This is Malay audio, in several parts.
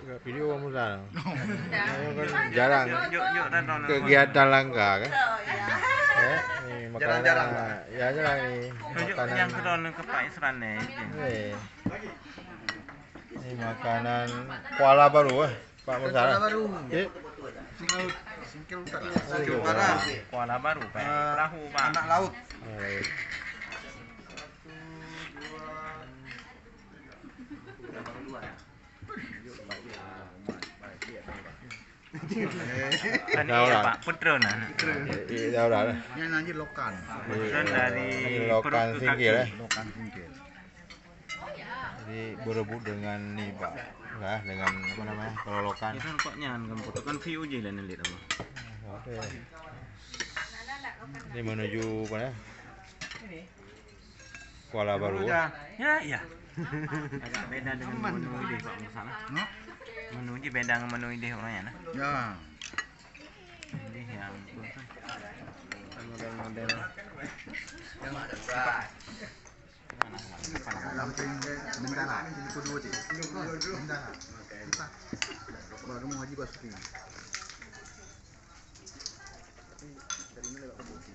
Enggak video kamu sana. Kan jarang kegiatan langka kan. Ini makanan jarang. Ya jarang nih. Makanan yang kedon ke Pak Isran nih. Ini makanan Kuala Baru Pak Musara. Kuala Baru. Singkil utara. Kuala Baru Pak. Perahu Pak. Anak laut. Ini Pak Putron. Iya udah. Ini nanti lokan. Putron dari Lokan Singkil ya. Lokan singkil. Jadi berebut dengan nih Pak. Enggak dengan apa namanya? Kalau lokan. Itu kok nyan kamu kan view aja lah lihat apa. Oke. Ini menuju mana? Kuala Baru. Ya, iya. Agak beda dengan menu ini Pak Musara. Menu ini beda dengan menu ini orangnya nah. Ya. Ini yang model-model Lamping Bintara. Ini kudu aja. Bintara. Baru mau Haji Basuki. Dari mana dapat buku?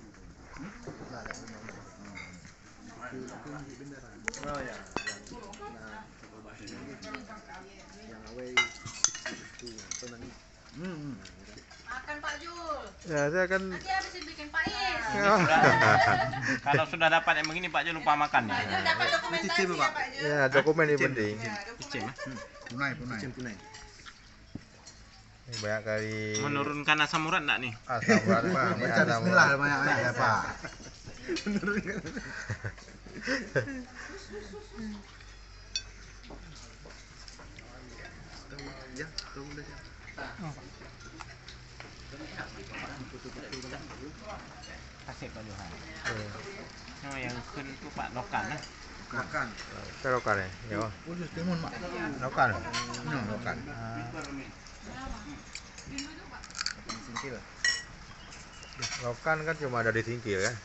Oh ya. Yang away itu tenang. Makan Pak Jul. Ya, saya kan Nanti habis bikin pais. kalau sudah dapat yang begini Pak Jul lupa makan ya. Pak Jul dapat dokumentasi ya Pak Jul. ya dokumen ini penting. Icim. Punai. Ini banyak kali Menurunkan asam urat enggak nih? asam urat Pak. Ini Baca asam bismillah urat. banyak ya Pak. Ya, tunggu deh. Kasih Pak Johan. Oh yang kun itu Pak Lokan lah. Makan. Saya lokan ya. Ya. Khusus timun, Mak. Lokan. Lokan. Singkil. Lokan kan cuma ada di Singkil kan.